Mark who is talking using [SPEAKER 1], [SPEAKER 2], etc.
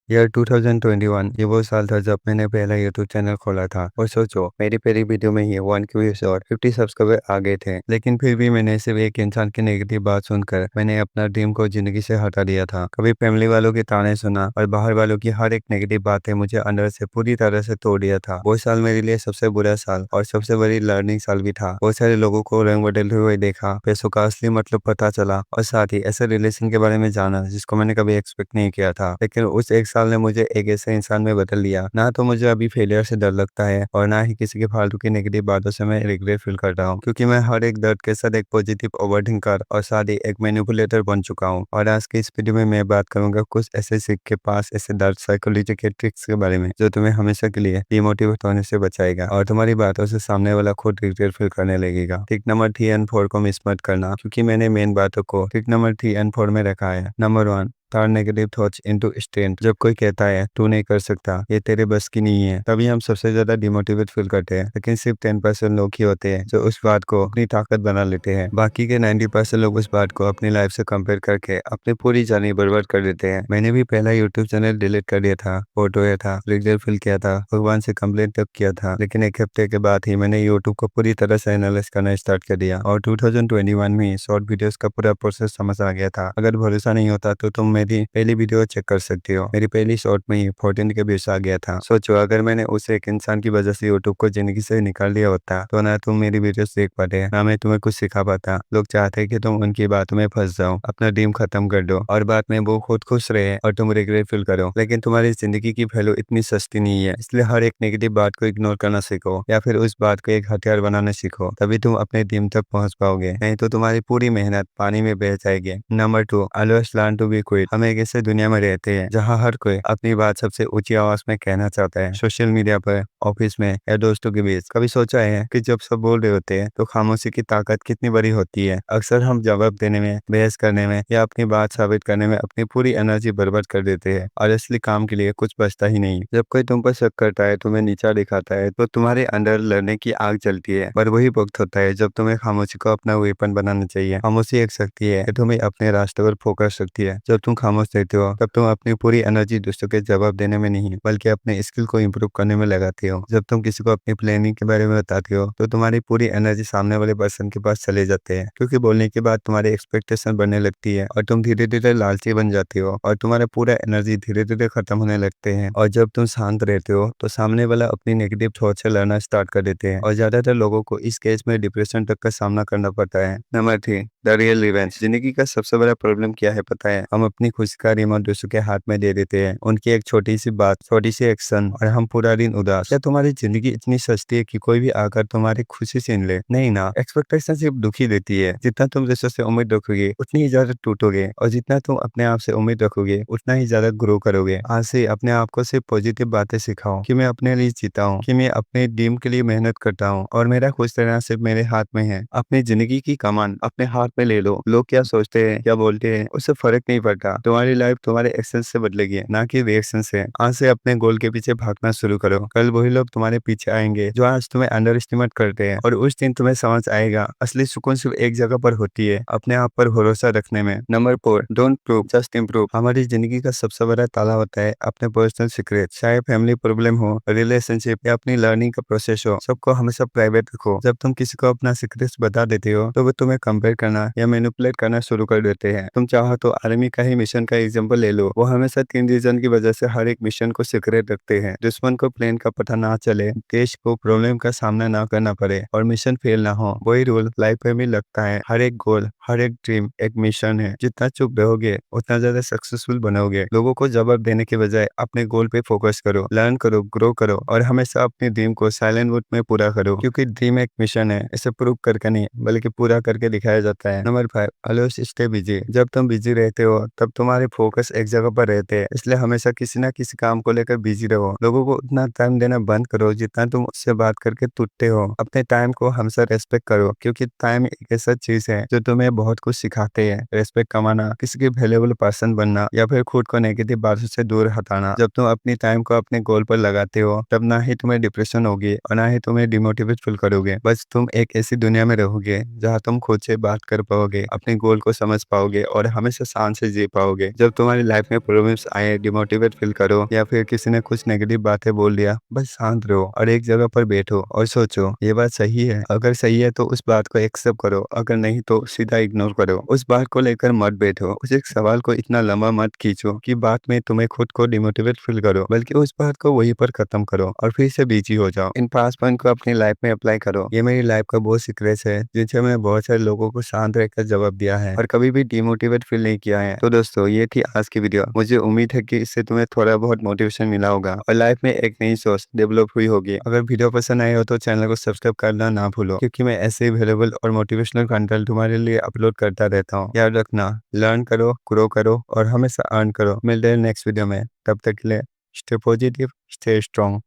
[SPEAKER 1] Year 2021 ये वो साल था जब मैंने पहला यूट्यूब चैनल खोला था और सोचो मेरी पहली वीडियो में ही 1 के व्यूज और 50 सब्सक्राइबर आ गए थे। लेकिन फिर भी मैंने सिर्फ एक इंसान की नेगेटिव बात सुनकर मैंने अपना ड्रीम को जिंदगी से हटा दिया था। कभी फैमिली वालों के ताने सुना और बाहर वालों की हर एक नेगेटिव बातें मुझे अंदर से पूरी तरह से तोड़ दिया था। वो साल मेरे लिए सबसे बुरा साल और सबसे बड़ी लर्निंग साल भी था। बहुत सारे लोगों को रंग बदलते हुए देखा, पैसों का असली मतलब पता चला और साथ ही ऐसे रिलेशन के बारे में जाना जिसको मैंने कभी एक्सपेक्ट नहीं किया था। लेकिन उस एक साल ने मुझे एक ऐसे इंसान में बदल दिया। ना तो मुझे अभी फेलियर से डर लगता है और ना ही किसी के फालतू की नेगेटिव बातों से मैं रिग्रेट फील करता हूँ, क्योंकि मैं हर एक दर्द के साथ एक पॉजिटिव ओवरथिंकर और साथ ही एक मैनिपुलेटर बन चुका हूँ। और आज की इस वीडियो में मैं बात करूंगा कुछ ऐसे सीख के पास ऐसे डार्क साइकोलॉजी के ट्रिक्स के बारे में जो तुम्हें हमेशा के लिए डिमोटिवेट होने से बचाएगा और तुम्हारी बातों से सामने वाला खुद रिग्रेट फील करने लगेगा। ट्रिक नंबर 3 और 4 को मिस मत करना, क्योंकि मैंने मेन बातों को ट्रिक नंबर 3 और 4 में रखा है। Number 1, turn negative thoughts into strength. जब कोई कहता है तू नहीं कर सकता, ये तेरे बस की नहीं है, तभी हम सबसे ज्यादा डिमोटिवेट फील करते हैं। लेकिन सिर्फ 10% लोग ही होते हैं जो उस बात को अपनी ताकत बना लेते हैं। बाकी के 90% लोग उस बात को अपनी लाइफ से कंपेयर करके अपनी पूरी जर्नी बर्बाद कर देते हैं। मैंने भी पहला यूट्यूब चैनल डिलीट कर दिया था, फोटो या था, रिग्रेट फील किया था, भगवान से कंप्लेंट तक किया था। लेकिन एक हफ्ते के बाद ही मैंने यूट्यूब को पूरी तरह से एनालाइज करना स्टार्ट कर दिया और 2021 में शॉर्ट वीडियोस का पूरा प्रोसेस समझ आ गया था। अगर भरोसा नहीं होता तो तुम मेरी पहली वीडियो चेक कर सकते हो। मेरी पहली शॉर्ट में ही 14 के व्यूज आ गया था। सोचो अगर मैंने उस एक इंसान की वजह से यूट्यूब को जिंदगी से निकाल दिया होता तो ना तुम मेरी वीडियोस देख पाते, ना मैं तुम्हें कुछ सिखा पाता। लोग चाहते हैं कि तुम उनकी बातों में फंस जाओ, अपना ड्रीम खत्म कर दो और बाद में वो खुद खुश रहे और तुम रिग्रेट फील करो। लेकिन तुम्हारी जिंदगी की वैल्यू इतनी सस्ती नहीं है, इसलिए हर एक नेगेटिव बात को इग्नोर करना सीखो या फिर उस बात को एक हथियार बनाना सीखो, तभी तुम अपने ड्रीम तक पहुंच पाओगे। नहीं तो तुम्हारी पूरी मेहनत पानी में बह जाएगी। Number 2, always learn to be quiet. हम एक ऐसे दुनिया में रहते हैं जहाँ हर कोई अपनी बात सबसे ऊंची आवाज में कहना चाहता है। सोशल मीडिया पर, ऑफिस में या दोस्तों के बीच। कभी सोचा है कि जब सब बोल रहे होते हैं तो खामोशी की ताकत कितनी बड़ी होती है। अक्सर हम जवाब देने में, बहस करने में या अपनी बात साबित करने में अपनी पूरी एनर्जी बर्बाद कर देते हैं और असली काम के लिए कुछ बचता ही नहीं। जब कोई तुम पर शक करता है, तुम्हें नीचा दिखाता है, तो तुम्हारे अंदर लड़ने की आग जलती है। पर वही वक्त होता है जब तुम्हें खामोशी को अपना वेपन बनाना चाहिए। खामोशी एक शक्ति है कि तुम्हें अपने रास्ते पर फोकस रखती है। जब तुम खामोश रहते हो तब तुम अपनी पूरी एनर्जी दूसरों के जवाब देने में नहीं बल्कि अपने स्किल को इम्प्रूव करने में लगाते हो। जब तुम किसी को अपनी प्लानिंग के बारे में बताते हो तो तुम्हारी पूरी एनर्जी सामने वाले पर्सन के पास चले जाते हैं, क्योंकि बोलने के बाद तुम्हारी एक्सपेक्टेशन बढ़ने लगती है और तुम धीरे धीरे लालची बन जाते हो और तुम्हारा पूरा एनर्जी धीरे धीरे खत्म होने लगते हैं। और जब तुम शांत रहते हो तो सामने वाला अपनी नेगेटिव थॉट से लड़ना स्टार्ट कर देते हैं और ज्यादातर लोगों को इस केस में डिप्रेशन तक का सामना करना पड़ता है। Number 3, the real revenge. जिंदगी का सबसे बड़ा प्रॉब्लम क्या है पता है? हम अपनी खुशी का रिमोट दूसरों के हाथ में दे देते हैं। उनकी एक छोटी सी बात, छोटी सी एक्शन और हम पूरा दिन उदास। क्या तुम्हारी जिंदगी इतनी सस्ती है कि कोई भी आकर तुम्हारी खुशी छीन ले? नहीं ना। एक्सपेक्टेशन सिर्फ दुखी देती है। जितना तुम दूसरों से उम्मीद रखोगे उतनी ही ज्यादा टूटोगे और जितना तुम अपने आप से उम्मीद रखोगे उतना ही ज्यादा ग्रो करोगे। आज से अपने आप को सिर्फ पॉजिटिव बातें सिखाओ कि मैं अपने लिए जीता हूँ, कि मैं अपने ड्रीम के लिए मेहनत करता हूँ और मेरा खुश रहना सिर्फ मेरे हाथ में है। अपनी जिंदगी की कमान अपने हाथ में ले लो। लोग क्या सोचते हैं, क्या बोलते हैं, उससे फर्क नहीं पड़ता। तुम्हारी लाइफ तुम्हारे एक्शन से बदलेगी, ना कि रिएक्शन से। आज से अपने गोल के पीछे भागना शुरू करो। कल वही लोग तुम्हारे पीछे आएंगे जो आज तुम्हें अंडर एस्टिमेट करते हैं और उस दिन तुम्हें समझ आएगा असली सुकून सिर्फ एक जगह पर होती है, अपने आप पर भरोसा रखने में। Number 4, don't prove just improve. हमारी जिंदगी का सबसे बड़ा ताला होता है अपने पर्सनल सीक्रेट। चाहे फैमिली प्रॉब्लम हो, रिलेशनशिप या अपनी लर्निंग का प्रोसेस हो, सबको हमेशा प्राइवेट रखो। जब तुम किसी को अपना सीक्रेट बता देते हो तो वो तुम्हें कंपेयर करना या मैनिपुलेट करना शुरू कर देते हैं। तुम चाहो तो आर्मी का ही मिशन का एग्जांपल ले लो। वो हमेशा 3 रीजन की वजह से हर एक मिशन को सीक्रेट रखते हैं। दुश्मन को प्लेन का पता ना चले, देश को प्रॉब्लम का सामना ना करना पड़े और मिशन फेल ना हो। वही रूल लाइफ में भी लगता है। हर एक गोल, हर एक ड्रीम एक मिशन है। जितना चुप रहोगे उतना ज्यादा सक्सेसफुल बनोगे। लोगों को जवाब देने के बजाय अपने गोल पे फोकस करो, लर्न करो, ग्रो करो और हमेशा अपने ड्रीम को साइलेंट मोड में पूरा करो, क्योंकि ड्रीम एक मिशन है। इसे प्रूव करके नहीं बल्कि पूरा करके दिखाया जाता है। Number 5, always stay busy. जब तुम बिजी रहते हो तब तुम्हारे फोकस एक जगह पर रहते हैं, इसलिए हमेशा किसी ना किसी काम को लेकर बिजी रहो। लोगों को उतना टाइम देना बंद करो जितना तुम उससे बात करके टूटते हो। अपने टाइम को हमेशा रेस्पेक्ट करो, क्योंकि टाइम एक ऐसा चीज है जो तुम्हें बहुत कुछ सिखाते हैं। रेस्पेक्ट कमाना, किसी की वैल्यूएबल पर्सन बनना या फिर खुद को नेगेटिव बातों से दूर हटाना। जब तुम अपनी टाइम को अपने गोल पर लगाते हो तब ना ही तुम्हें डिप्रेशन होगी और ना ही तुम्हें डिमोटिवेट फील करोगे। बस तुम एक ऐसी दुनिया में रहोगे जहाँ तुम खुद से बात कर पाओगे, अपने गोल को समझ पाओगे और हमेशा शांत से जी पाओगे। जब तुम्हारी लाइफ में प्रॉब्लम्स आए, डिमोटिवेट फील करो या फिर किसी ने कुछ नेगेटिव बातें बोल दिया, बस शांत रहो और एक जगह पर बैठो और सोचो ये बात सही है। अगर सही है तो उस बात को एक्सेप्ट करो, अगर नहीं तो सीधा इग्नोर करो। उस बात को लेकर मत बैठो, उस एक सवाल को इतना लंबा मत खींचो कि बाद में तुम्हें खुद को डिमोटिवेट फील करो, बल्कि उस बात को वहीं पर खत्म करो और फिर से बिजी हो जाओ। इन 5 पॉइंट को अपनी लाइफ में अप्लाई करो। ये मेरी लाइफ का बहुत सीक्रेट्स है जिनसे मैं बहुत सारे लोगों को शांत रहकर जवाब दिया है और कभी भी डिमोटिवेट फील नहीं किया है। तो दोस्तों ये थी आज की वीडियो। मुझे उम्मीद है कि इससे तुम्हें थोड़ा बहुत मोटिवेशन मिला होगा और लाइफ में एक नई सोच डेवलप हुई होगी। अगर वीडियो पसंद आए हो तो चैनल को सब्सक्राइब करना ना भूलो, क्योंकि मैं ऐसे ही वेलेबल और मोटिवेशनल कंटेंट तुम्हारे लिए अपलोड करता रहता हूँ। याद रखना, लर्न करो, ग्रो करो और हमेशा अर्न करो। मिलते हैं नेक्स्ट वीडियो में, तब तक के लिए स्टे पॉजिटिव, स्टे स्ट्रॉन्ग।